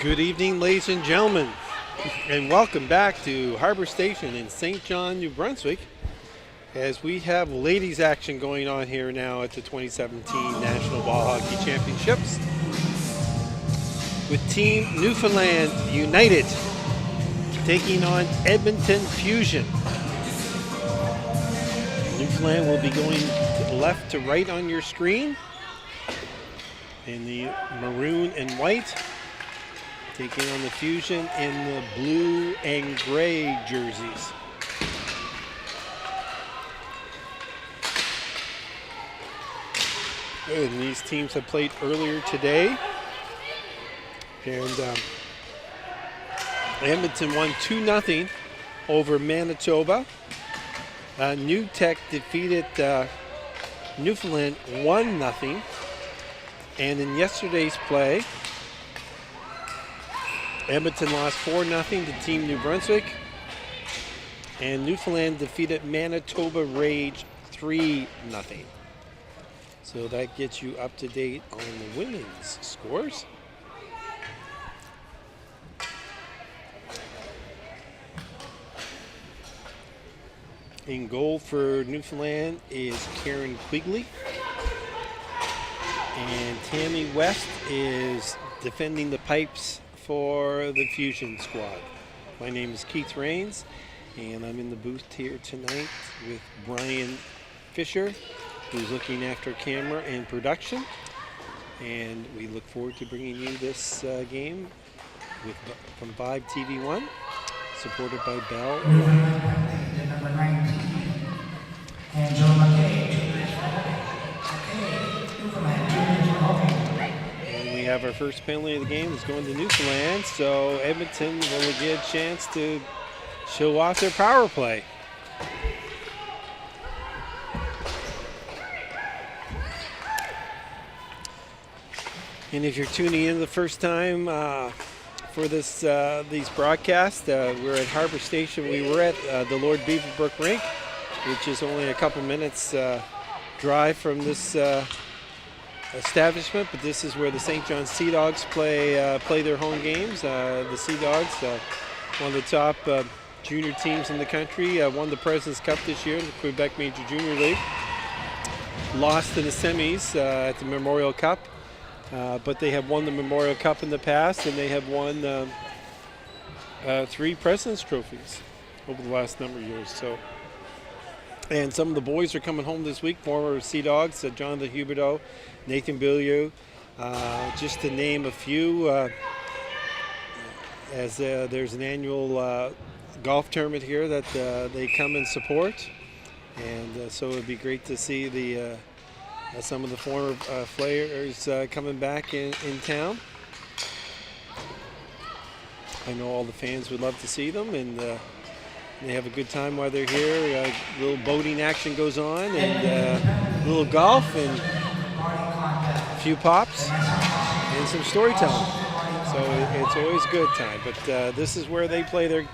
Good evening, ladies and gentlemen, and welcome back to Harbor Station in St. John, New Brunswick, as we have ladies action going on here now at the 2017 National Ball Hockey Championships, with Team Newfoundland United taking on Edmonton Fusion. Newfoundland will be going left to right on your screen in the maroon and white, taking on the Fusion in the blue and gray jerseys. And these teams have played earlier today. And Edmonton won 2-0 over Manitoba. New Tech defeated Newfoundland 1-0. And in yesterday's play, Edmonton lost 4-0 to Team New Brunswick, and Newfoundland defeated Manitoba Rage 3-0. So that gets you up to date on the women's scores. In goal for Newfoundland is Karen Quigley, and Tammy West is defending the pipes for the Fusion squad. My name is Keith Rains, and I'm in the booth here tonight with Brian Fisher, who's looking after camera and production. And we look forward to bringing you this game from Vibe TV1, supported by Bell. Number 19, Angela McKay. We have our first penalty of the game. It's going to Newfoundland, so Edmonton will get a chance to show off their power play. And if you're tuning in the first time for these broadcasts, we're at Harbor Station. We were at the Lord Beaverbrook Rink, which is only a couple minutes drive from this establishment, but this is where the St. John Sea Dogs play their home games. The Sea Dogs, one of the top junior teams in the country, won the President's Cup this year, the Quebec Major Junior League. Lost in the semis at the Memorial Cup, but they have won the Memorial Cup in the past, and they have won 3 President's trophies over the last number of years. And some of the boys are coming home this week, former Sea Dogs, Jonathan Huberdeau, Nathan Beaulieu, just to name a few, as there's an annual golf tournament here that they come and support. And so it would be great to see some of the former players coming back in town. I know all the fans would love to see them, and they have a good time while they're here. A little boating action goes on, and a little golf, and a few pops, and some storytelling. So it's always a good time. But this is where they play their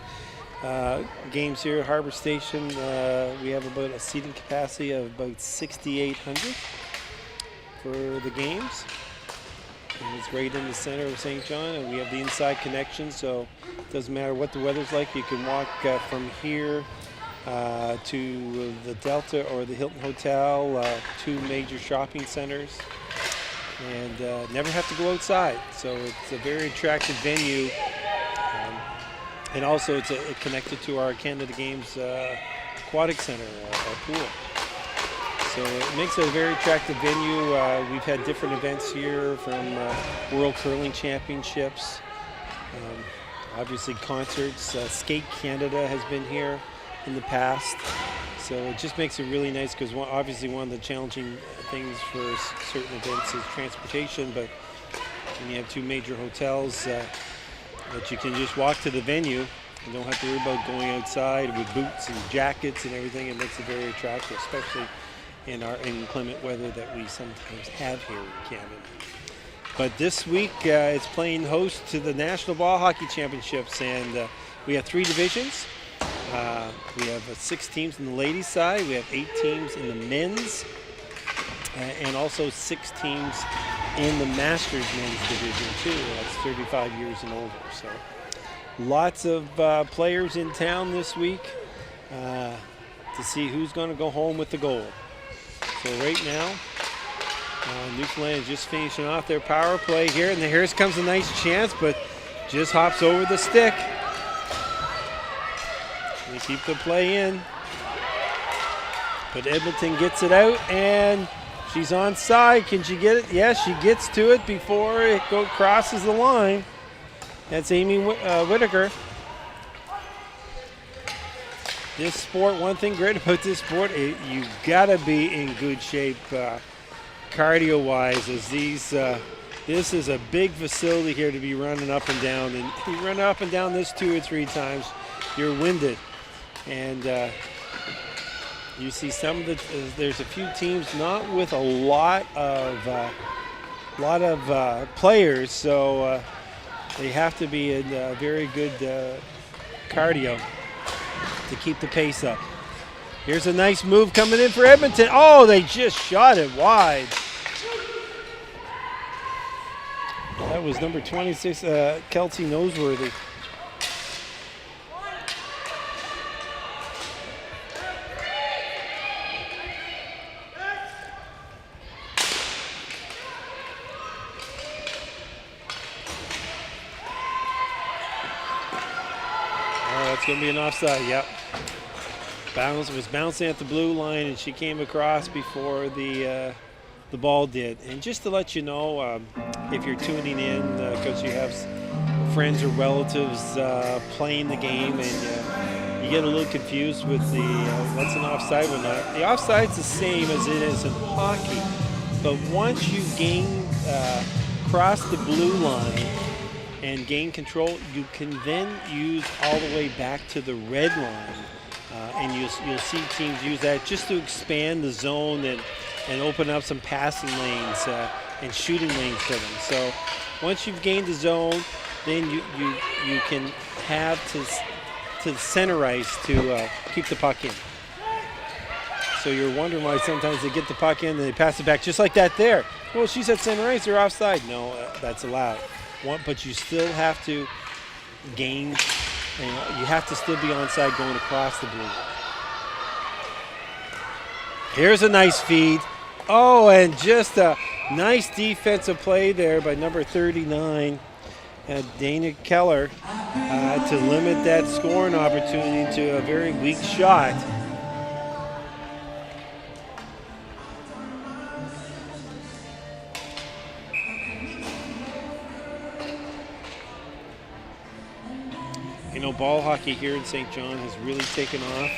games here at Harbor Station. We have about a seating capacity of about 6,800 for the games. And it's right in the center of St. John, and we have the inside connection, so it doesn't matter what the weather's like. You can walk from here to the Delta or the Hilton Hotel, 2 major shopping centers, and never have to go outside. So it's a very attractive venue, and also it's connected to our Canada Games Aquatic Center, our pool. So it makes it a very attractive venue. We've had different events here, from World Curling Championships, obviously concerts. Skate Canada has been here in the past. So it just makes it really nice because obviously one of the challenging things for certain events is transportation, but when you have two major hotels that you can just walk to the venue and don't have to worry about going outside with boots and jackets and everything, it makes it very attractive, especially in our inclement weather that we sometimes have here in Canada. But this week it's playing host to the National Ball Hockey Championships, and we have 3 divisions. We have 6 teams in the ladies' side. We have 8 teams in the men's, and also 6 teams in the Masters men's division too. That's 35 years and older. So lots of players in town this week to see who's going to go home with the gold. So right now, Newfoundland is just finishing off their power play here, and here comes a nice chance, but just hops over the stick. They keep the play in, but Edmonton gets it out, and she's onside. Can she get it? Yes, she gets to it before it crosses the line. That's Amy Whitaker. This sport, one thing great about this sport, you gotta be in good shape cardio-wise, as this is a big facility here to be running up and down, and you run up and down this 2 or 3 times, you're winded. And you see some of there's a few teams not with a lot of players, so they have to be in very good cardio to keep the pace up. Here's a nice move coming in for Edmonton. Oh, they just shot it wide. That was number 26, Kelsey Noseworthy. It's going to be an offside, yep. Was bouncing at the blue line, and she came across before the ball did. And just to let you know, if you're tuning in because you have friends or relatives playing the game, and you get a little confused with the what's an offside or not. The offside's the same as it is in hockey, but once you cross the blue line and gain control, you can then use all the way back to the red line, and you'll see teams use that just to expand the zone and open up some passing lanes and shooting lanes for them. So once you've gained the zone, then you can have to the center ice to keep the puck in. So you're wondering why sometimes they get the puck in and they pass it back just like that there. Well, she's at center ice, they're offside. No, that's allowed. But you still have to gain, you have to still be onside going across the blue line. Here's a nice feed. Oh, and just a nice defensive play there by number 39, Dana Keller, to limit that scoring opportunity to a very weak shot. You know, ball hockey here in St. John has really taken off.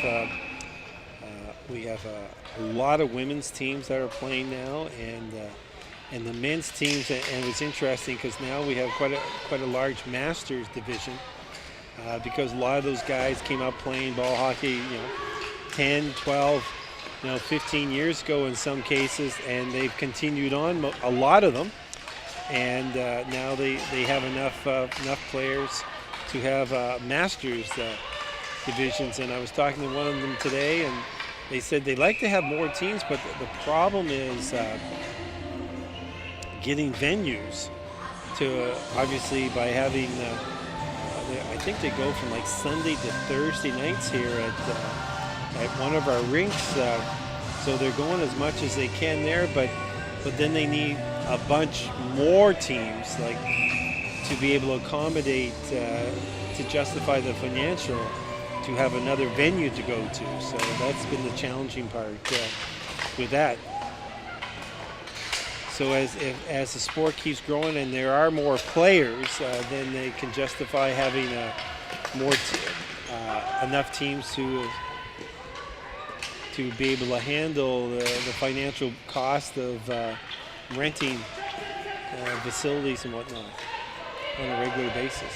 We have a lot of women's teams that are playing now, and the men's teams. And it's interesting because now we have quite a large Masters division because a lot of those guys came out playing ball hockey, 10, 12, 15 years ago in some cases, and they've continued on, a lot of them, and now they have enough players to have Masters divisions. And I was talking to one of them today, and they said they like to have more teams, but the problem is getting venues to, obviously, by having, I think they go from like Sunday to Thursday nights here at one of our rinks. So they're going as much as they can there, but then they need a bunch more teams, like, to be able to accommodate, to justify the financial, to have another venue to go to. So that's been the challenging part with that. So as the sport keeps growing and there are more players, then they can justify having enough teams to to be able to handle the financial cost of renting facilities and whatnot on a regular basis.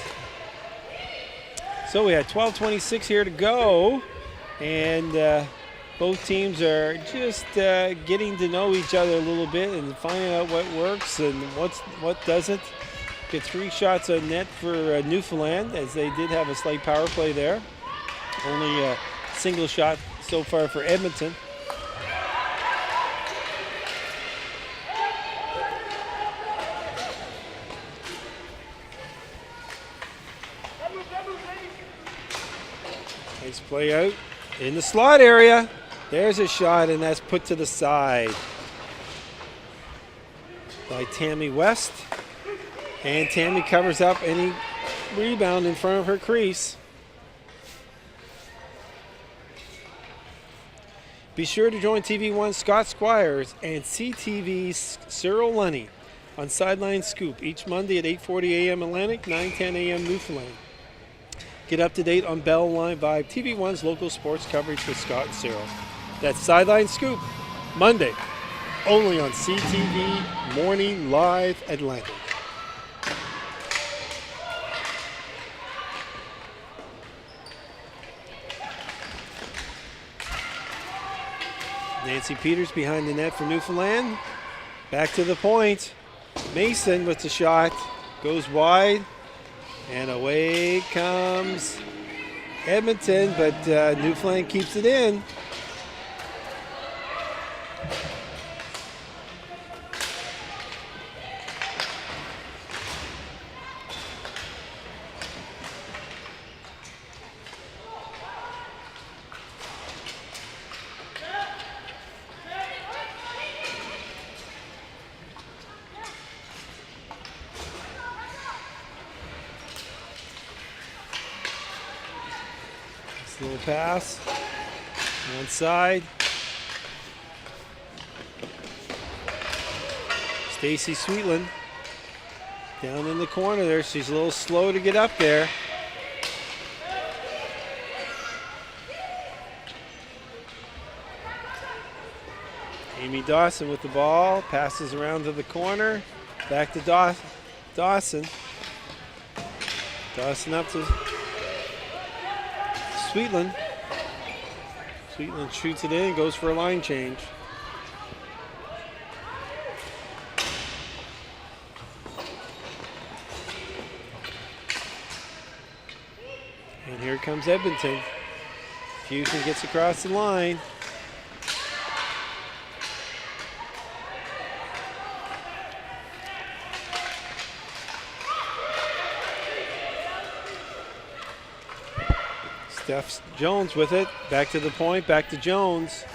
So we had 12:26 here to go, and both teams are just getting to know each other a little bit and finding out what works and what doesn't. Get 3 shots on net for Newfoundland, as they did have a slight power play there. Only a single shot so far for Edmonton. Nice play out in the slot area. There's a shot, and that's put to the side by Tammy West. And Tammy covers up any rebound in front of her crease. Be sure to join TV1's Scott Squires and CTV's Cyril Lunny on Sideline Scoop each Monday at 8:40 a.m. Atlantic, 9:10 a.m. Newfoundland. Get up to date on Bell Line Vibe, TV1's local sports coverage with Scott and Cyril. That's Sideline Scoop, Monday, only on CTV Morning Live Atlantic. Nancy Peters behind the net for Newfoundland. Back to the point. Mason with the shot. Goes wide. And away comes Edmonton, but Newfoundland keeps it in. Little pass, one side. Stacy Sweetland down in the corner there. She's a little slow to get up there. Amy Dawson with the ball, passes around to the corner, back to Dawson. Dawson up to Sweetland. Sweetland shoots it in, goes for a line change. And here comes Edmonton. Fusion gets across the line. Steph Jones with it. Back to the point, back to Jones.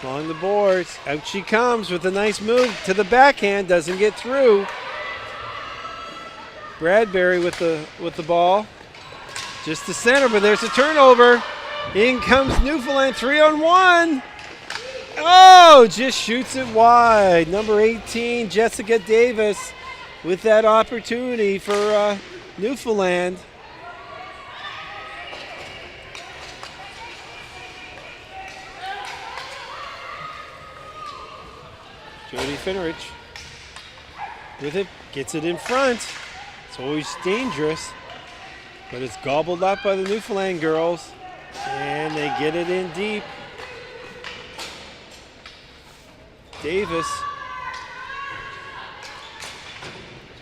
Along the boards. Out she comes with a nice move to the backhand. Doesn't get through. Bradbury with the ball. Just the center, but there's a turnover. In comes Newfoundland, 3-on-1. Oh, just shoots it wide. Number 18, Jessica Davis, with that opportunity for Newfoundland. Jody Finnerich with it, gets it in front. It's always dangerous, but it's gobbled up by the Newfoundland girls, and they get it in deep. Davis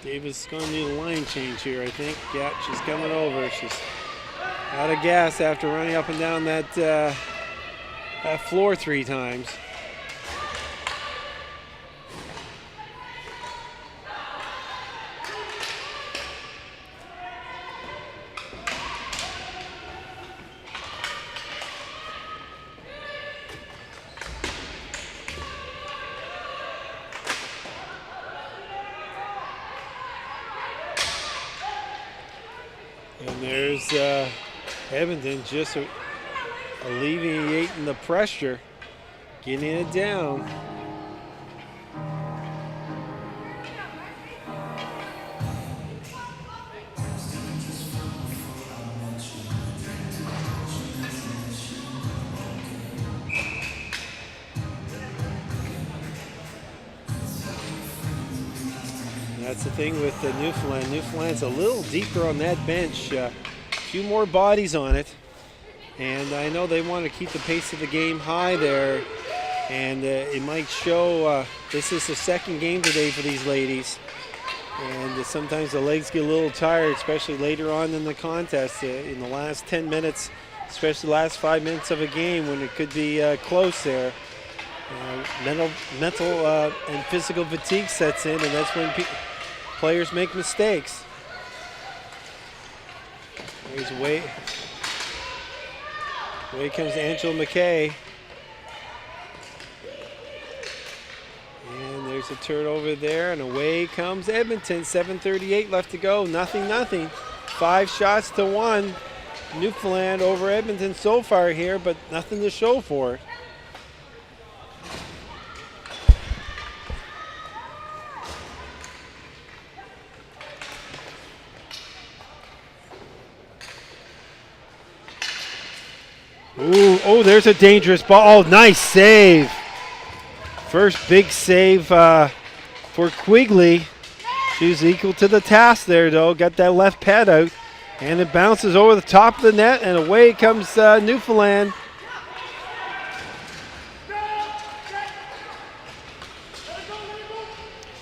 is going to need a line change here, I think. Yeah, she's coming over. She's out of gas after running up and down that floor 3 times. And there's Edmonton just alleviating the pressure, getting it down. That's the thing with the Newfoundland. Newfoundland's a little deeper on that bench. A few more bodies on it. And I know they want to keep the pace of the game high there. And it might show this is the second game today for these ladies. And sometimes the legs get a little tired, especially later on in the contest. In the last 10 minutes, especially the last 5 minutes of a game when it could be close there. Mental and physical fatigue sets in, and that's when players make mistakes. There's away comes Angela McKay. And there's a turnover there, and away comes Edmonton. 7:38 left to go. Nothing. 5 shots to 1. Newfoundland over Edmonton so far here, but nothing to show for it. Ooh, oh, there's a dangerous ball. Oh, nice save. First big save for Quigley. She was equal to the task there, though. Got that left pad out. And it bounces over the top of the net, and away comes Newfoundland.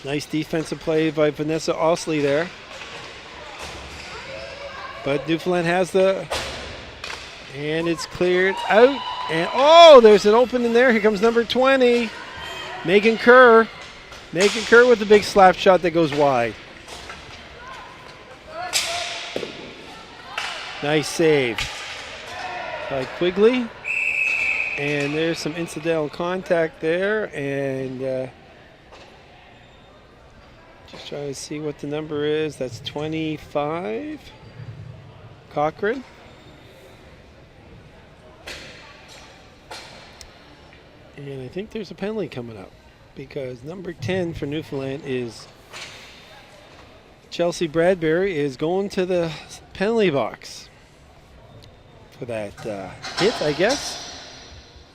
Nice defensive play by Vanessa Osley there. But Newfoundland has and it's cleared out. And oh, there's an opening there. Here comes number 20, Megan Kerr. Megan Kerr with the big slap shot that goes wide. Nice save by Quigley. And there's some incidental contact there. And just trying to see what the number is. That's 25. Cochran. And I think there's a penalty coming up because number 10 for Newfoundland is Chelsea Bradbury is going to the penalty box for that hit, I guess.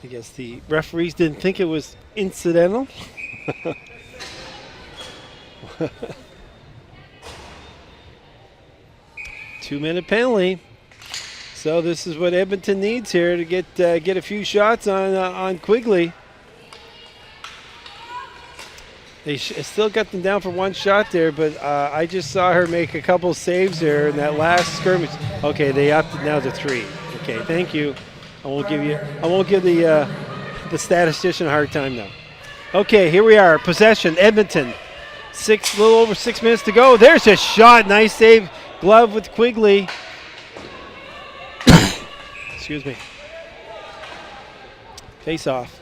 I guess the referees didn't think it was incidental. 2-minute penalty. So this is what Edmonton needs here to get a few shots on Quigley. They still got them down for 1 shot there, but I just saw her make a couple saves there in that last skirmish. Okay, they opted now to 3. Okay, thank you. I won't give the statistician a hard time now. Okay, here we are. Possession, Edmonton. Little over 6 minutes to go. There's a shot. Nice save. Glove with Quigley. Excuse me. Face off.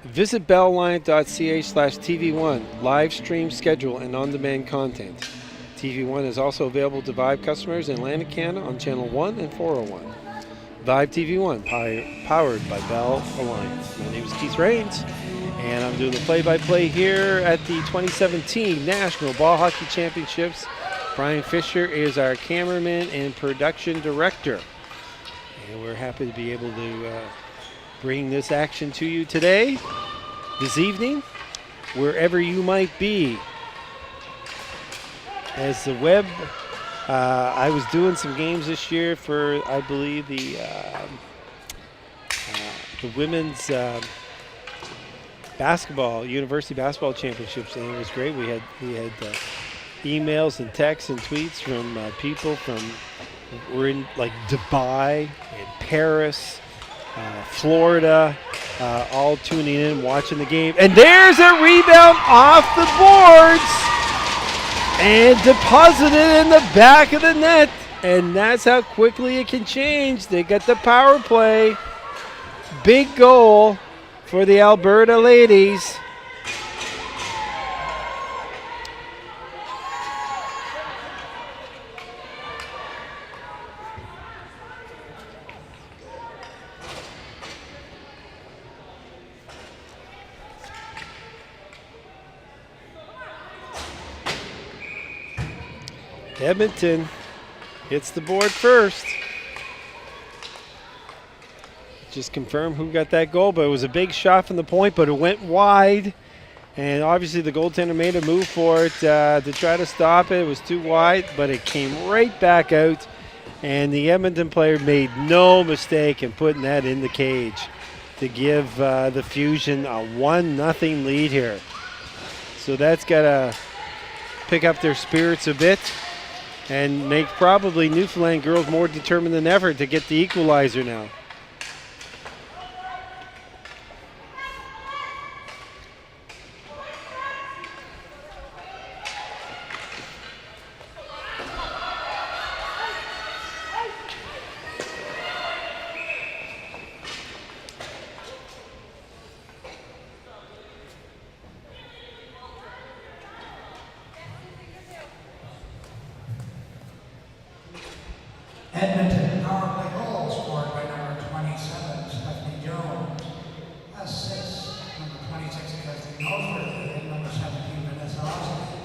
Visit bellline.ca/TV1. Live stream schedule and on-demand content. TV1 is also available to Vibe customers in Atlantic Canada on Channel 1 and 401. Vibe TV1, powered by Bell Alliance. My name is Keith Rains, and I'm doing the play-by-play here at the 2017 National Ball Hockey Championships. Brian Fisher is our cameraman and production director. And we're happy to be able to bring this action to you today, this evening, wherever you might be. As the web, I was doing some games this year for, I believe, the women's university basketball championships, and it was great. We had emails and texts and tweets from people we're in like Dubai and Paris, Florida, all tuning in, watching the game. And there's a rebound off the boards and deposited in the back of the net. And that's how quickly it can change. They got the power play. Big goal for the Alberta ladies. Edmonton hits the board first. just confirm who got that goal, but it was a big shot from the point, but it went wide. And obviously the goaltender made a move for it to try to stop it. It was too wide, but it came right back out. And the Edmonton player made no mistake in putting that in the cage to give the Fusion a 1-0 lead here. So that's got to pick up their spirits a bit and make probably Newfoundland girls more determined than ever to get the equalizer now. Edmonton, power play goal scored by number 27, Stephanie Jones. Assist, number 26, Kirsty Noseworthy, and number 17, Vanessa Osley.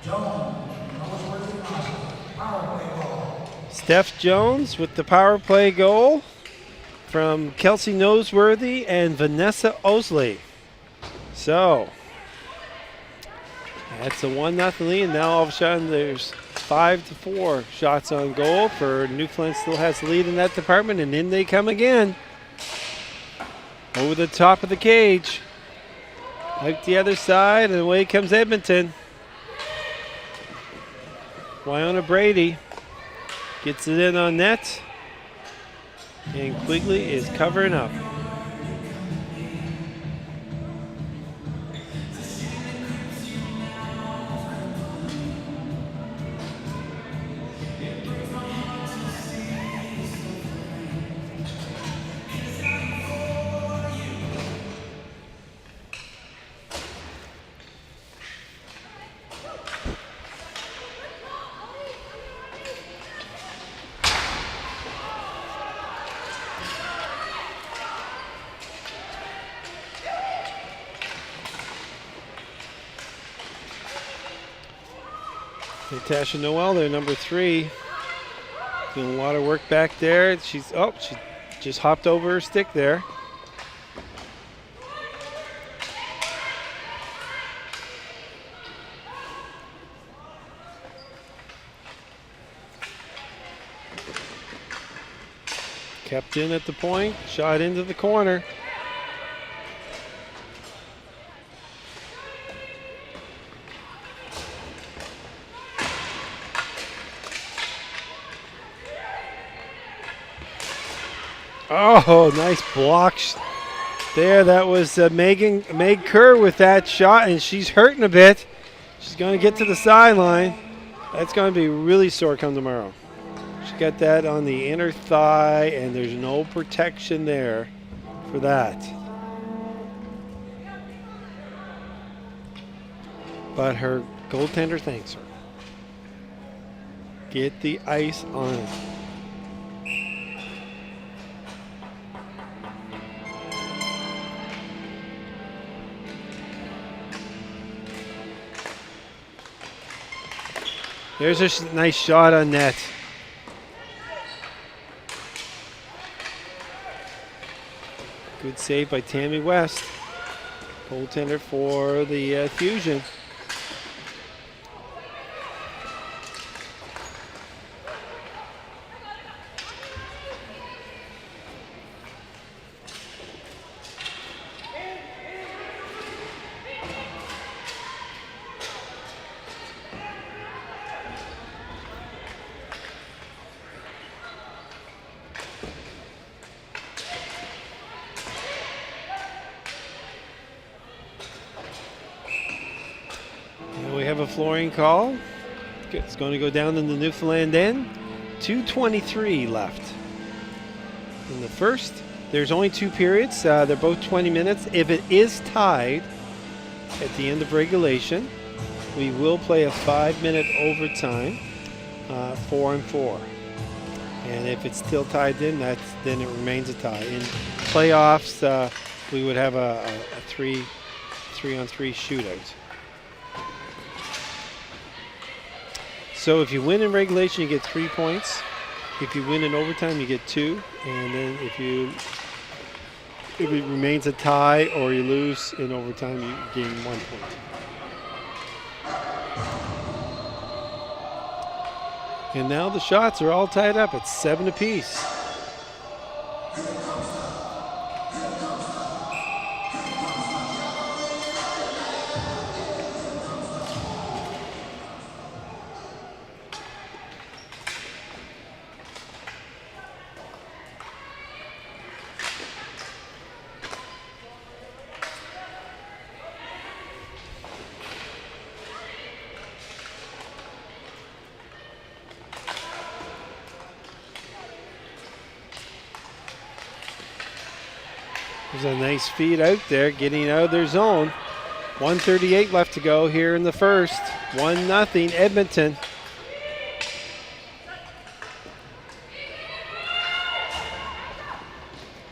Jones, Noseworthy, Osley, power play goal. Steph Jones with the power play goal from Kelsey Noseworthy and Vanessa Osley. So that's a 1-0 lead, and now all of a sudden there's 5-4 shots on goal for Newfoundland. Still has the lead in that department, and in they come again. Over the top of the cage. Out the other side, and away comes Edmonton. Wyona Brady gets it in on net, and Quigley is covering up. Natasha Noel, their number 3, doing a lot of work back there. She just hopped over her stick there. Kept in at the point, shot into the corner. Oh, nice block there. That was Meg Kerr with that shot, and she's hurting a bit. She's going to get to the sideline. That's going to be really sore come tomorrow. She got that on the inner thigh, and there's no protection there for that. But her goaltender thanks her. Get the ice on it. There's a nice shot on net. Good save by Tammy West, goaltender for the Fusion. Flooring call. It's going to go down in the Newfoundland end. 2:23 left in the first. There's only 2 periods. They're both 20 minutes. If it is tied at the end of regulation, we will play a 5-minute overtime, 4-4. And if it's still tied in, then it remains a tie. In playoffs, we would have a 3-on-3 shootout. So if you win in regulation, you get 3 points. If you win in overtime, you get 2. And then if you If it remains a tie or you lose in overtime, you gain 1 point. And now the shots are all tied up at 7 apiece. There's a nice feed out there, getting out of their zone. 1:38 left to go here in the first. 1-0 Edmonton.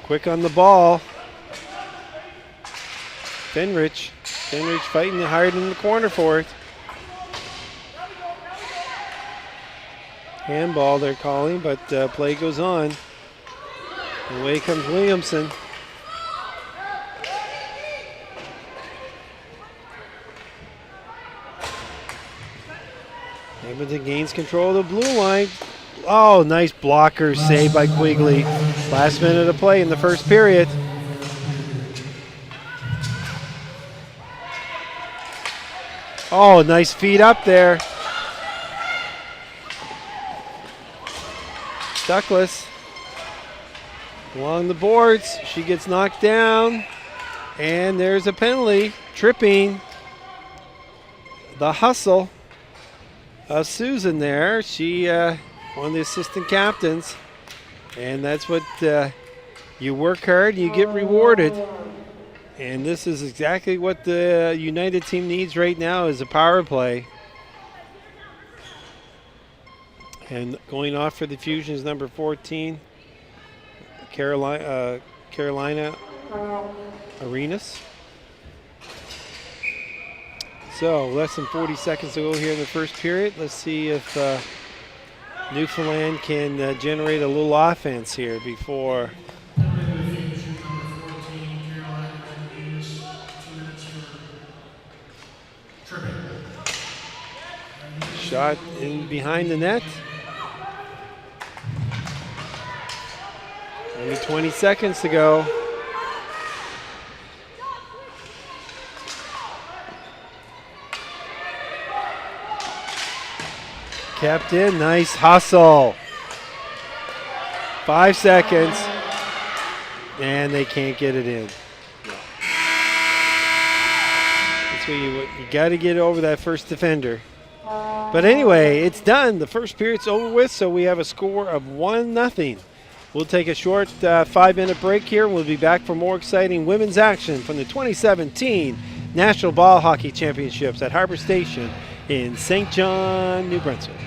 Quick on the ball. Fenrich fighting hard in the corner for it. Handball they're calling, but play goes on. Away comes Williamson. Edmonton gains control of the blue line. Oh, nice blocker saved by Quigley. Last minute of play in the first period. Oh, nice feed up there. Douglas along the boards. She gets knocked down. And there's a penalty. Tripping. The hustle of Susan there. She one of the assistant captains. And that's what you work hard, you get rewarded. And this is exactly what the United team needs right now is a power play. And going off for the Fusion is number 14, Carolina Arenas. So less than 40 seconds to go here in the first period. Let's see if Newfoundland can generate a little offense here before. Shot in behind the net. Only 20 seconds to go. Kept in, nice hustle. 5 seconds, and they can't get it in. That's what you got to get over that first defender. But anyway, it's done. The first period's over with, so we have a score of 1-0. We'll take a short 5-minute break here. We'll be back for more exciting women's action from the 2017 National Ball Hockey Championships at Harbor Station in St. John, New Brunswick.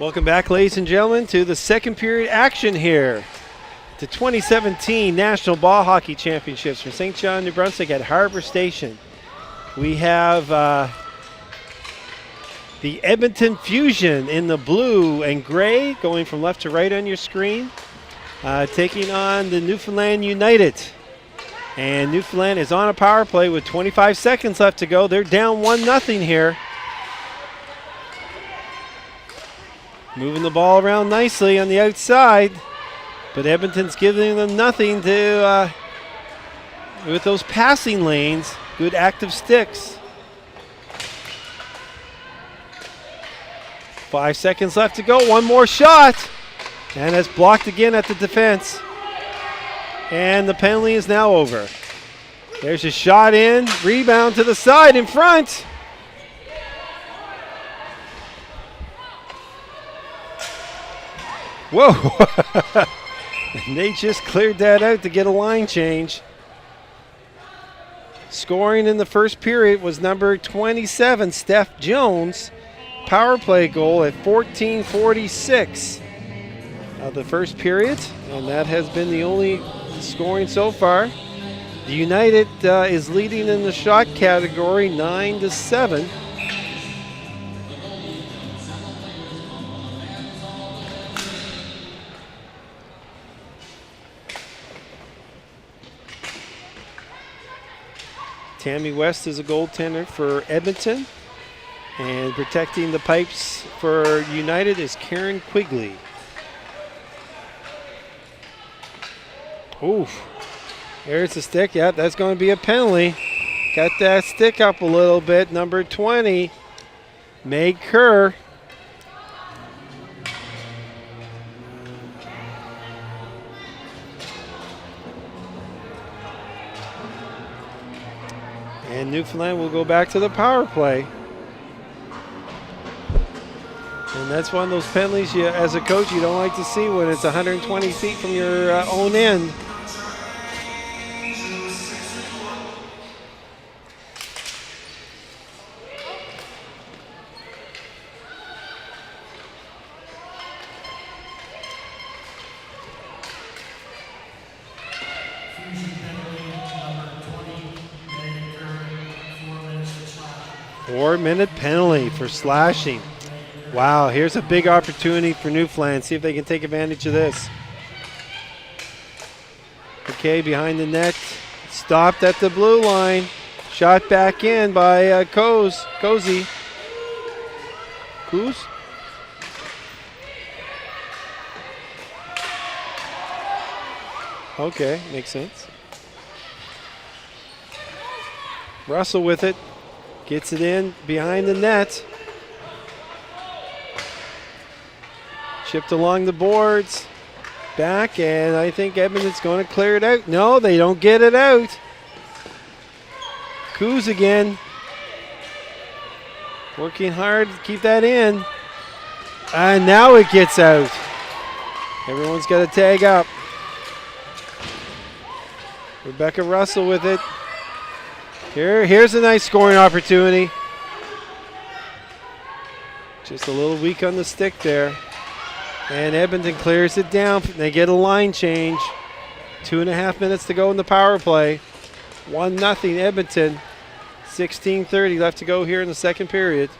Welcome back, ladies and gentlemen, to the second period action here. The 2017 National Ball Hockey Championships from St. John, New Brunswick at Harbor Station. We have the Edmonton Fusion in the blue and gray, going from left to right on your screen, taking on the Newfoundland United. And Newfoundland is on a power play with 25 seconds left to go. They're down 1-0 here. Moving the ball around nicely on the outside, but Edmonton's giving them nothing to with those passing lanes. Good active sticks. 5 seconds left to go. One more shot, and it's blocked again at the defense. And the penalty is now over. There's a shot in, rebound to the side in front. Whoa! And they just cleared that out to get a line change. Scoring in the first period was number 27, Steph Jones. Power play goal at 14:46 of the first period, and that has been the only scoring so far. The United is leading in the shot category 9-7. Tammy West is a goaltender for Edmonton. And protecting the pipes for United is Karen Quigley. Oof. There's the stick. Yeah, that's going to be a penalty. Got that stick up a little bit. Number 20, Meg Kerr. And Newfoundland will go back to the power play. And that's one of those penalties you, as a coach, you don't like to see when it's 120 feet from your own end. Four-minute penalty for slashing. Wow, here's a big opportunity for Newfoundland. See if they can take advantage of this. Okay, behind the net. Stopped at the blue line. Shot back in by Cozy. Coos? Okay, makes sense. Russell with it. Gets it in behind the net. Chipped along the boards. Back, and I think Edmonton's going to clear it out. No, they don't get it out. Coos again. Working hard to keep that in. And now it gets out. Everyone's got to tag up. Rebecca Russell with it. Here's a nice scoring opportunity. Just a little weak on the stick there. And Edmonton clears it down. They get a line change. 2.5 minutes to go in the power play. 1-0 Edmonton. 16:30 left to go here in the second period.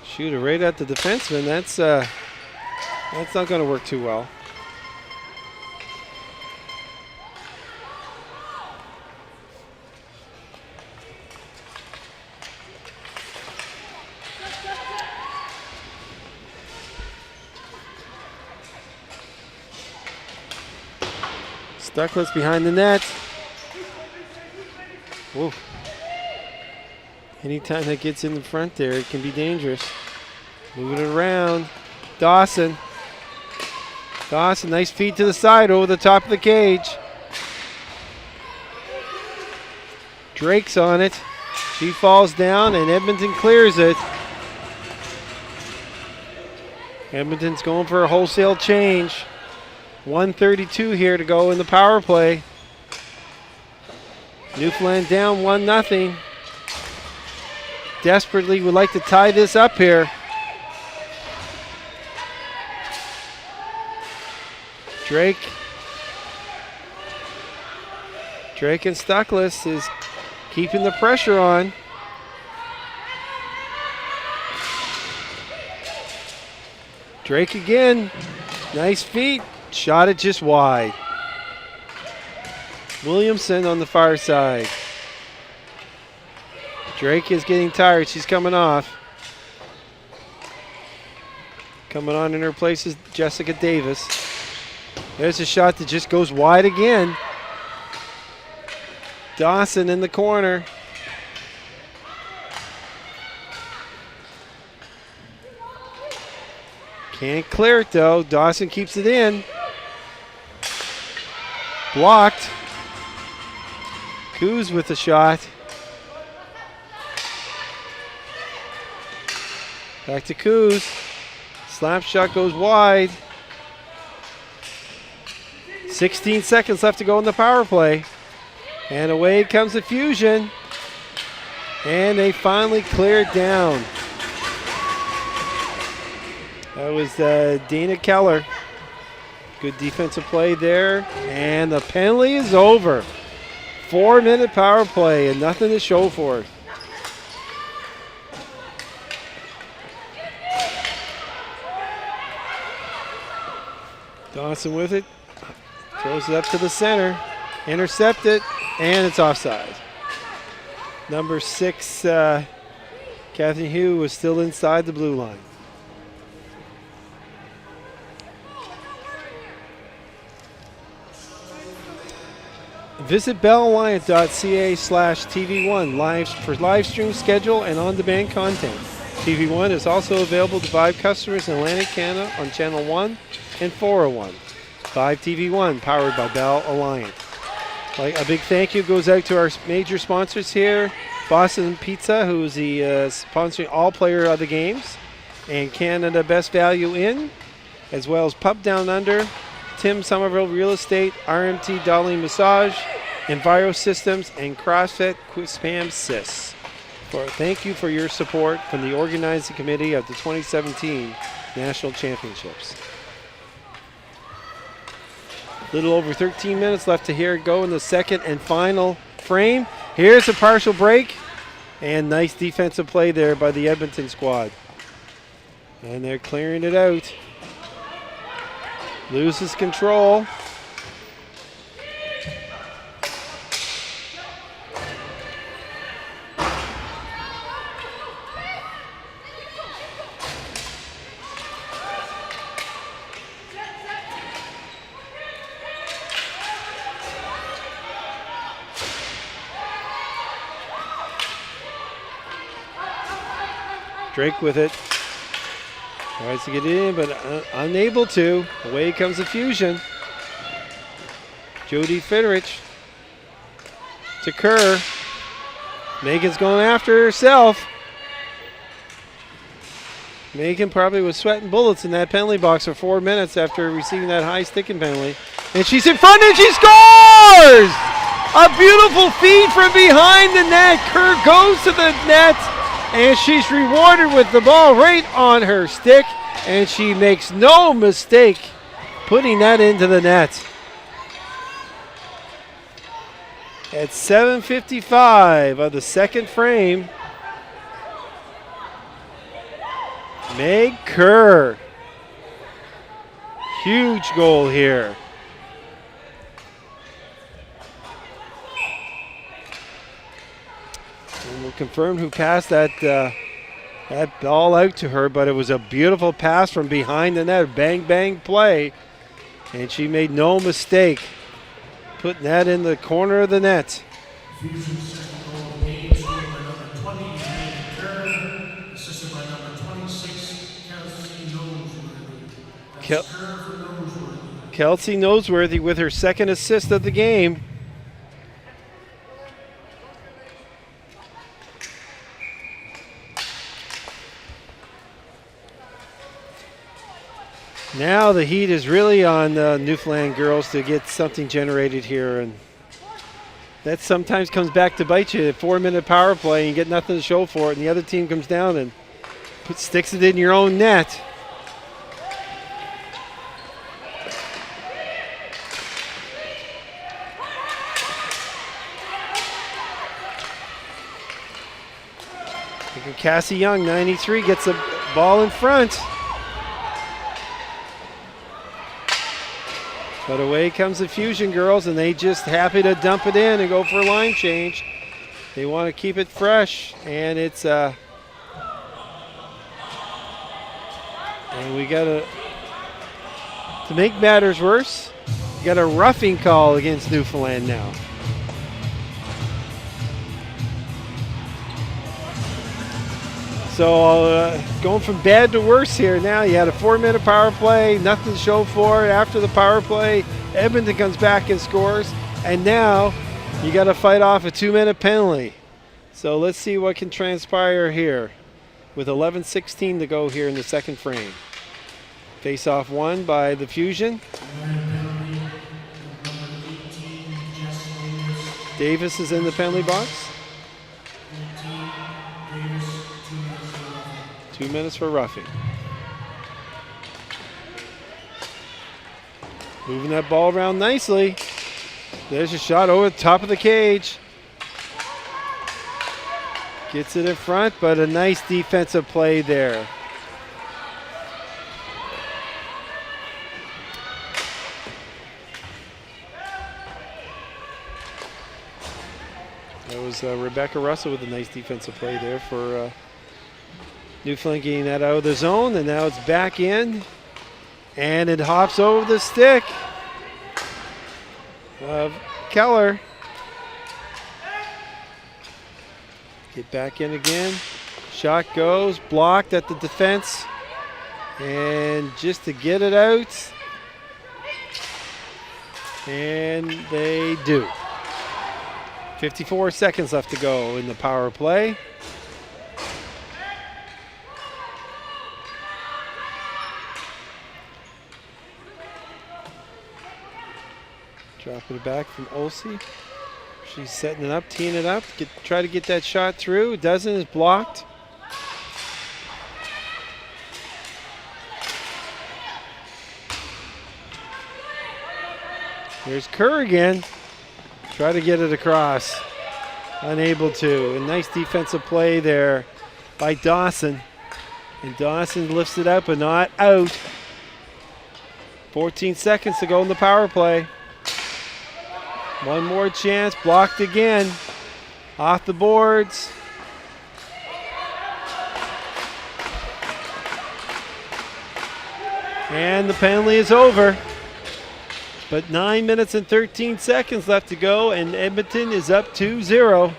Shooter right at the defenseman. That's not going to work too well. Stuckless behind the net. Whoa. Anytime that gets in the front there, it can be dangerous. Moving it around. Dawson. Nice feed to the side over the top of the cage. Drake's on it. She falls down and Edmonton clears it. Edmonton's going for a wholesale change. 1:32 here to go in the power play. Newfoundland down 1-0. desperately would like to tie this up here. Drake and Stuckless is keeping the pressure on. Drake again. Nice feet. Shot it just wide. Williamson on the far side. Drake is getting tired. She's coming off. Coming on in her place is Jessica Davis. There's a shot that just goes wide again. Dawson in the corner. Can't clear it though. Dawson keeps it in. Blocked. Coos with the shot. Back to Coos. Slap shot goes wide. 16 seconds left to go in the power play. And away comes the Fusion. And they finally clear it down. That was Dana Keller. Good defensive play there. And the penalty is over. 4-minute power play and nothing to show for it. Dawson with it. Throws it up to the center. Intercept it. And it's offside. Number 6, Kathy Hugh was still inside the blue line. Visit BellAlliance.ca/TV1 for live stream schedule and on-demand content. TV1 is also available to Vive customers in Atlantic Canada on Channel 1 and 401. Vive TV1, powered by Bell Alliance. A big thank you goes out to our major sponsors here. Boston Pizza, who is the sponsoring all player of the games, and Canada Best Value Inn, as well as Pub Down Under, Tim Somerville Real Estate, RMT Dolly Massage, Enviro Systems, and CrossFit Spam Sis. Thank you for your support from the organizing committee of the 2017 National Championships. Little over 13 minutes left to hear it go in the second and final frame. Here's a partial break, and nice defensive play there by the Edmonton squad. And they're clearing it out. Loses control. Drake with it. Tries to get it in, but unable to. Away comes the Fusion. Jody Fidrich to Kerr. Megan's going after herself. Megan probably was sweating bullets in that penalty box for 4 minutes after receiving that high sticking penalty. And she's in front and she scores! A beautiful feed from behind the net. Kerr goes to the net. And she's rewarded with the ball right on her stick. And she makes no mistake putting that into the net. At 7:55 of the second frame, Meg Kerr. Huge goal here. And we'll confirm who passed that ball out to her, but it was a beautiful pass from behind the net. Bang, bang play. And she made no mistake putting that in the corner of the net. Kelsey Noseworthy with her second assist of the game. Now the heat is really on the Newfoundland girls to get something generated here, and that sometimes comes back to bite you. A 4-minute power play and you get nothing to show for it, and the other team comes down and sticks it in your own net. Cassie Young, 93, gets the ball in front. But away comes the Fusion girls, and they just happy to dump it in and go for a line change. They want to keep it fresh, and it's and we got to make matters worse, we got a roughing call against Newfoundland now. So going from bad to worse here now. You had a 4-minute power play, nothing to show for it. After the power play, Edmonton comes back and scores. And now you got to fight off a 2-minute penalty. So let's see what can transpire here with 11:16 to go here in the second frame. Face-off won by the Fusion. Davis is in the penalty box. 2 minutes for roughing. Moving that ball around nicely. There's a shot over the top of the cage. Gets it in front, but a nice defensive play there. That was Rebecca Russell with a nice defensive play there for Newfoundland, getting that out of the zone, and now it's back in, and it hops over the stick of Keller. Get back in again. Shot goes, blocked at the defense, and just to get it out, and they do. 54 seconds left to go in the power play. Dropping it back from Olsey. She's setting it up, teeing it up. Try to get that shot through. Doesn't, is blocked. There's Kerr again. Try to get it across. Unable to. A nice defensive play there by Dawson. And Dawson lifts it up, but not out. 14 seconds to go in the power play. One more chance, blocked again. Off the boards. And the penalty is over. But 9 minutes and 13 seconds left to go, and Edmonton is up 2-0.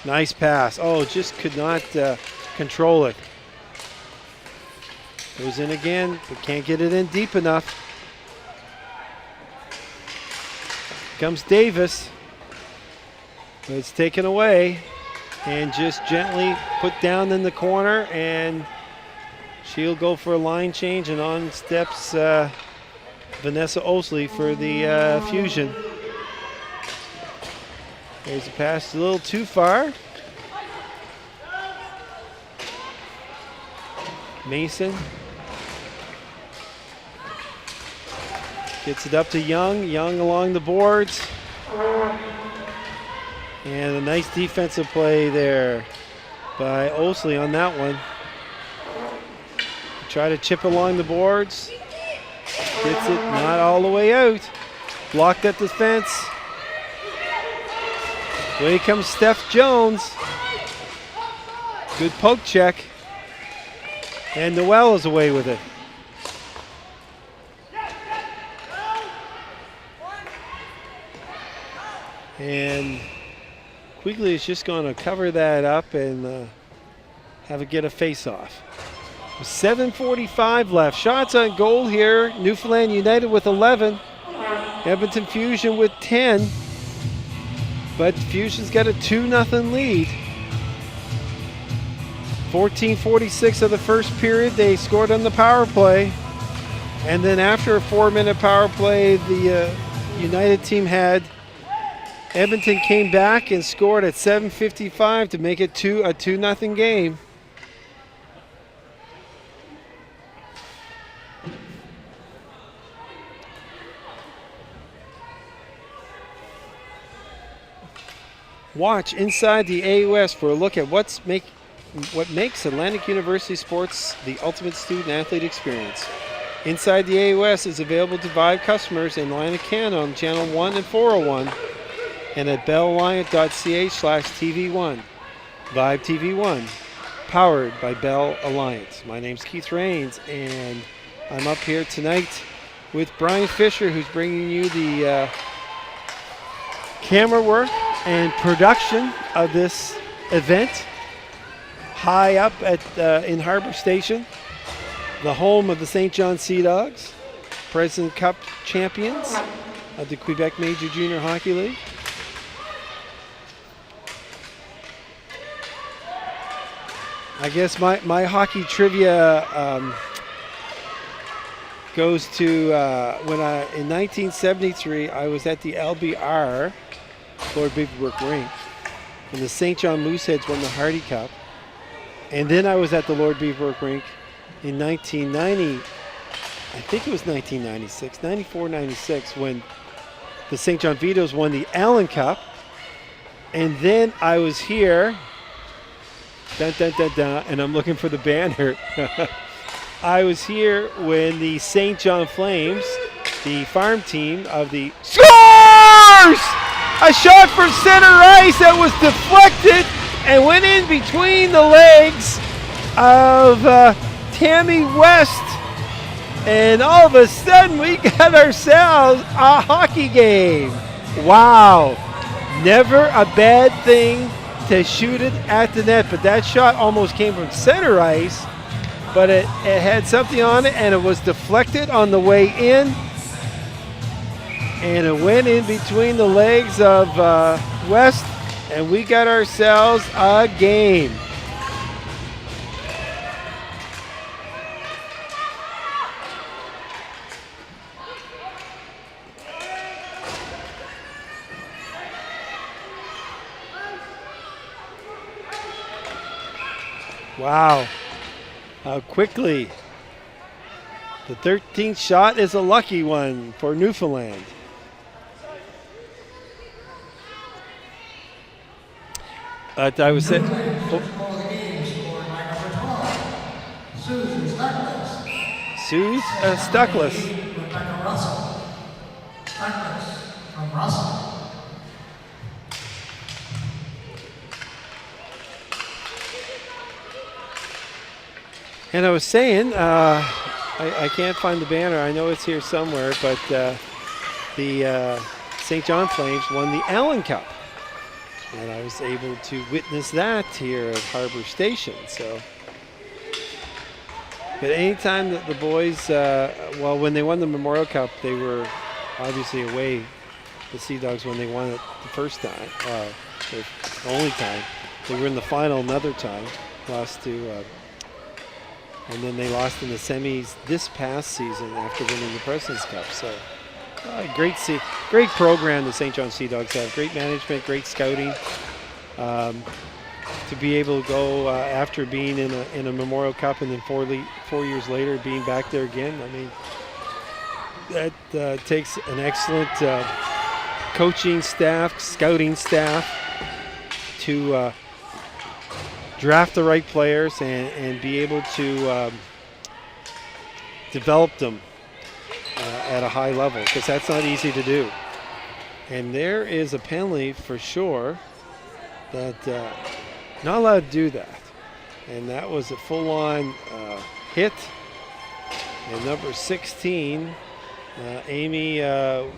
Nice pass. Oh, just could not control it. Goes in again, but can't get it in deep enough. Comes Davis, but it's taken away and just gently put down in the corner, and she'll go for a line change, and on steps Vanessa Osley for the Fusion. There's a pass a little too far. Mason gets it up to Young. Young along the boards. And a nice defensive play there by Osley on that one. Try to chip along the boards. Gets it not all the way out. Blocked at the fence. Away comes Steph Jones. Good poke check. And Noel is away with it. And Quigley is just going to cover that up and have it get a face-off. 7:45 left. Shots on goal here. Newfoundland United with 11. Edmonton Fusion with 10. But Fusion's got a 2-0 lead. 14:46 of the first period, they scored on the power play. And then after a 4-minute power play, the United team had Edmonton came back and scored at 7:55 to make it a 2-0 game. Watch inside the AUS for a look at what makes Atlantic University sports the ultimate student-athlete experience. Inside the AUS is available to Vive customers in Atlantic Canada on Channel 1 and 401 and at bellalliant.ca/TV1. Vive TV1, powered by Bell Alliance. My name's Keith Rains, and I'm up here tonight with Brian Fisher, who's bringing you the camera work and production of this event high up at in Harbor Station, the home of the St. John Sea Dogs, President Cup champions of the Quebec Major Junior Hockey League. I guess my hockey trivia goes to when in 1973 I was at the LBR, Lord Beaverbrook Rink, and the St. John Mooseheads won the Hardy Cup. And then I was at the Lord Beaverbrook Rink in 1990, I think it was 1996, 94, 96, when the St. John Vitoes won the Allen Cup. And then I was here, dun, dun, dun, dun, and I'm looking for the banner. I was here when the St. John Flames, the farm team of the scores! A shot for center ice that was deflected and went in between the legs of Tammy West. And all of a sudden we got ourselves a hockey game. Wow. Never a bad thing to shoot it at the net, but that shot almost came from center ice, but it had something on it and it was deflected on the way in. And it went in between the legs of West, and we got ourselves a game. Wow, how quickly. The 13th shot is a lucky one for Newfoundland. I was saying, Suze Stuckless. And I was saying, I can't find the banner. I know it's here somewhere, but the St. John Flames won the Allen Cup. And I was able to witness that here at Harbor Station. So, but anytime that the boys, well, when they won the Memorial Cup, they were obviously away, the Sea Dogs, when they won it the first time, the only time. They were in the final another time, lost to, and then they lost in the semis this past season after winning the President's Cup. So. Great program the St. John Sea Dogs have. Great management, great scouting. To be able to go after being in a Memorial Cup and then 4 years later being back there again. I mean, that takes an excellent coaching staff, scouting staff to draft the right players and be able to develop them at a high level, because that's not easy to do. And there is a penalty for sure that not allowed to do that. And that was a full-on hit. And number 16, Amy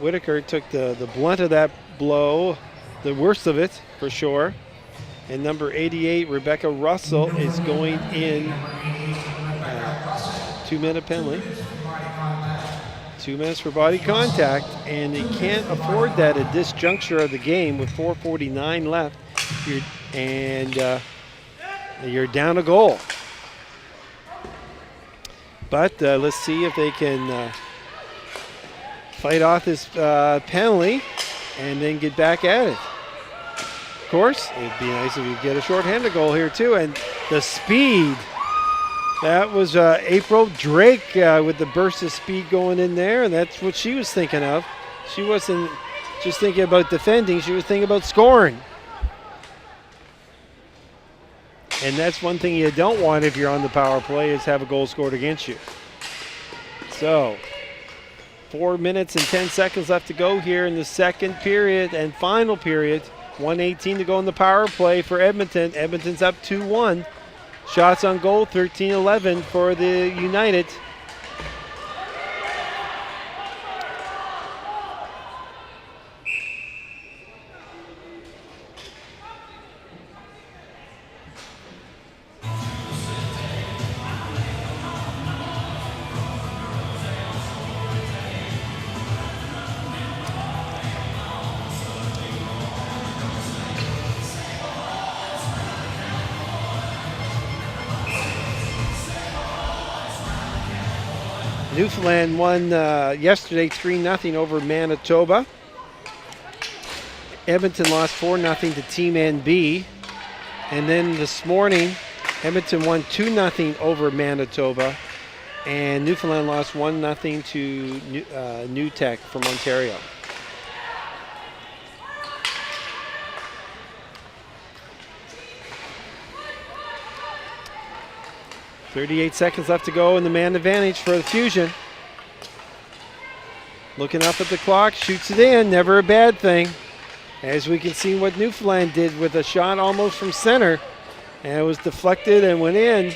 Whitaker, took the blunt of that blow, the worst of it for sure. And number 88, Rebecca Russell, is going in 2-minute penalty. 2 minutes for body contact, and they can't afford that at this juncture of the game with 4:49 left. And You're down a goal. But let's see if they can fight off this penalty and then get back at it. Of course, it'd be nice if you get a shorthanded goal here too. And the speed, that was April Drake with the burst of speed going in there, and that's what she was thinking of. She wasn't just thinking about defending, she was thinking about scoring. And that's one thing you don't want if you're on the power play, is have a goal scored against you. So, 4 minutes and 10 seconds left to go here in the second period and final period. 1:18 to go in the power play for Edmonton. Edmonton's up 2-1. Shots on goal, 13-11 for the United. Newfoundland won yesterday 3-0 over Manitoba. Edmonton lost 4-0 to Team NB. And then this morning, Edmonton won 2-0 over Manitoba. And Newfoundland lost 1-0 to New Tech from Ontario. .38 seconds left to go in the man advantage for the Fusion. Looking up at the clock, shoots it in, never a bad thing. As we can see what Newfoundland did with a shot almost from center. And it was deflected and went in.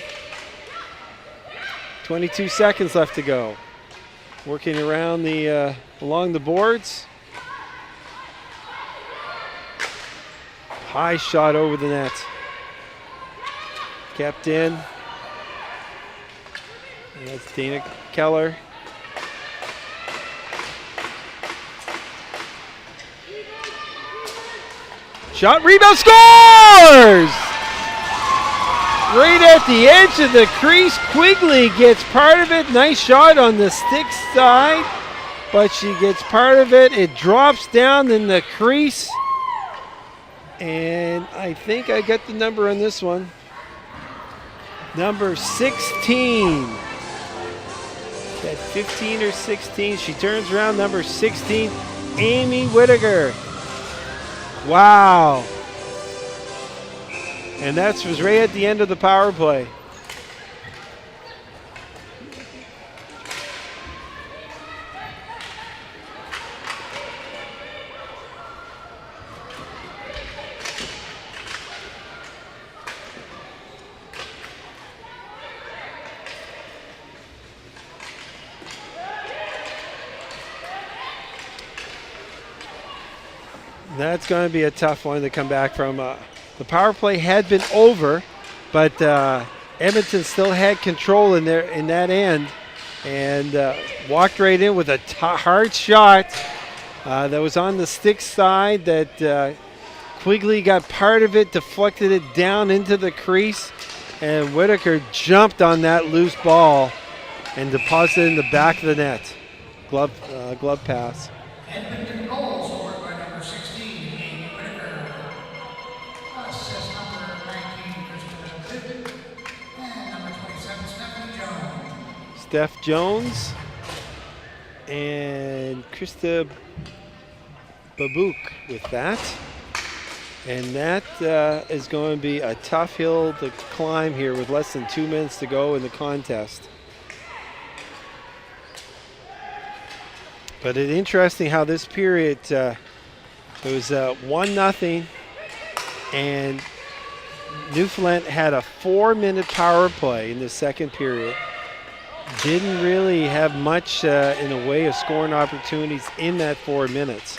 22 seconds left to go. Working around the along the boards. High shot over the net. Kept in. And that's Dana Keller. Shot, rebound, scores! Right at the edge of the crease, Quigley gets part of it. Nice shot on the stick side, but she gets part of it. It drops down in the crease. And I think I got the number on this one. Number 16. At 15 or 16, she turns around, number 16, Amy Whittaker. Wow. And that was right at the end of the power play. That's going to be a tough one to come back from. The power play had been over, but Edmonton still had control in that end, and walked right in with a hard shot that was on the stick side. That Quigley got part of it, deflected it down into the crease, and Whittaker jumped on that loose ball and deposited it in the back of the net. Glove pass. Edmonton goal scored by number 16, Amy Whittaker. Assist number 19, Krista, and number 27, Stephanie Jones. Steph Jones and Krista Babouk with that. And that is going to be a tough hill to climb here with less than 2 minutes to go in the contest. But it's interesting how this period, it was 1-0, and Newfoundland had a 4-minute power play in the second period. Didn't really have much in the way of scoring opportunities in that 4 minutes.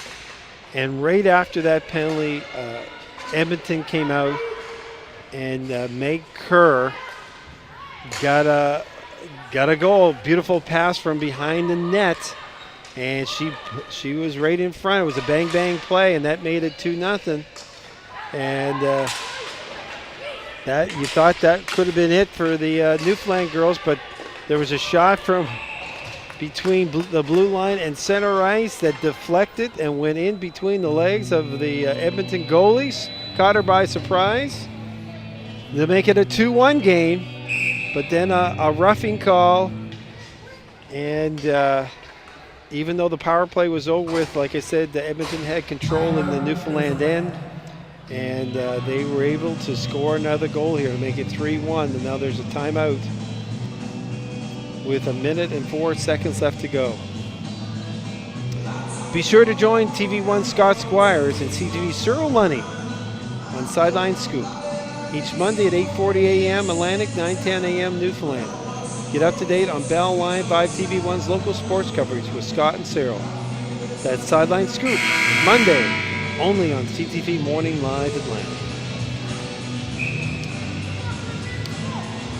And right after that penalty, Edmonton came out, and Meg Kerr got a goal. Beautiful pass from behind the net. And she was right in front. It was a bang-bang play, and that made it 2-0. And That you thought that could have been it for the Newfoundland girls, but there was a shot from between the blue line and center ice that deflected and went in between the legs of the Edmonton goalies. Caught her by surprise. They make it a 2-1 game, but then a roughing call, and even though the power play was over with, like I said, the Edmonton had control in the Newfoundland end, and they were able to score another goal here to make it 3-1, and now there's a timeout with 1 minute and 4 seconds left to go. Be sure to join TV1 Scott Squires and CTV Cyril Lunny on Sideline Scoop each Monday at 8:40 a.m. Atlantic, 9:10 a.m. Newfoundland. Get up to date on Bell Line by TV1's local sports coverage with Scott and Cyril. That's Sideline Scoop, Monday, only on CTV Morning Live Atlantic.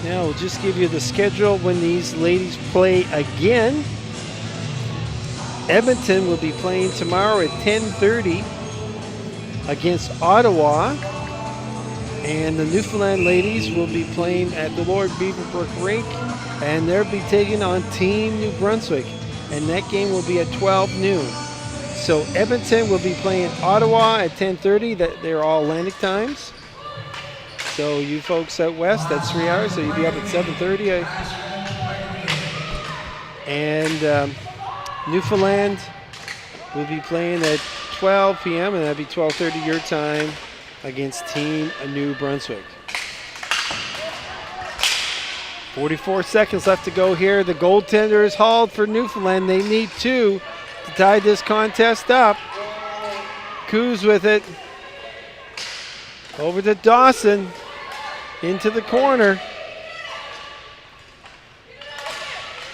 Now we'll just give you the schedule when these ladies play again. Edmonton will be playing tomorrow at 10:30 against Ottawa. And the Newfoundland ladies will be playing at the Lord Beaverbrook Rink, and they'll be taking on Team New Brunswick. And that game will be at 12 noon. So Edmonton will be playing Ottawa at 10:30. They're all Atlantic times. So you folks out west, that's 3 hours, so you'll be up at 7:30. And Newfoundland will be playing at 12 p.m., and that'll be 12:30 your time against Team New Brunswick. 44 seconds left to go here. The goaltender is hauled for Newfoundland. They need 2 to tie this contest up. Coos with it. Over to Dawson. Into the corner.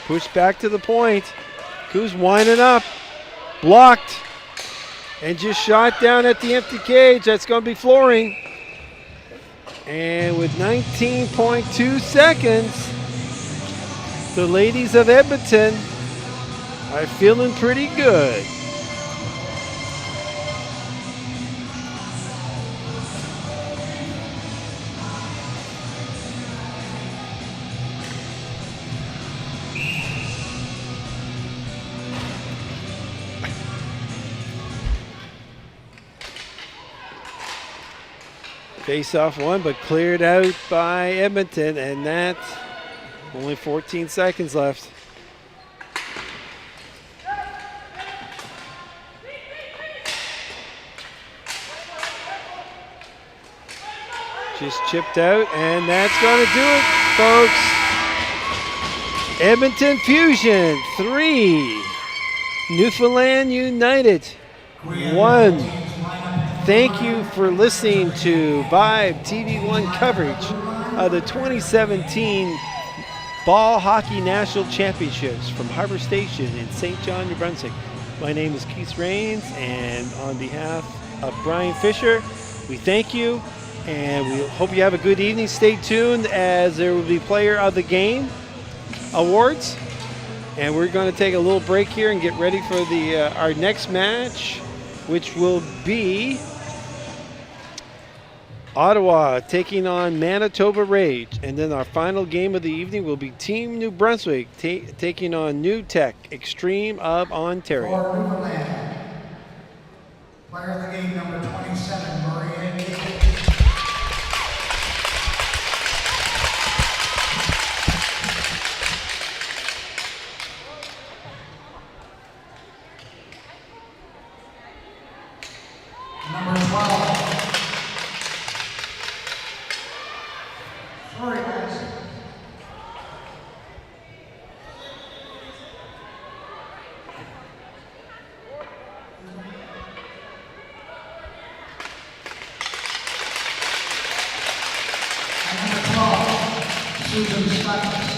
Pushed back to the point. Coos winding up. Blocked. And just shot down at the empty cage. That's going to be flooring. And with 19.2 seconds, the ladies of Edmonton are feeling pretty good. Face-off one, but cleared out by Edmonton, and that's only 14 seconds left. Just chipped out, and that's going to do it, folks. Edmonton Fusion 3, Newfoundland United 1. Thank you for listening to Vibe TV1 coverage of the 2017 Ball Hockey National Championships from Harbor Station in St. John, New Brunswick. My name is Keith Rains, and on behalf of Brian Fisher, we thank you, and we hope you have a good evening. Stay tuned as there will be Player of the Game awards, and we're going to take a little break here and get ready for our next match, which will be Ottawa taking on Manitoba Rage. And then our final game of the evening will be Team New Brunswick taking on New Tech Extreme of Ontario. For Newfoundland, player of the game number 27, Maria Gable. Number 12. Sorry, guys. And number 12, Susan Stutz.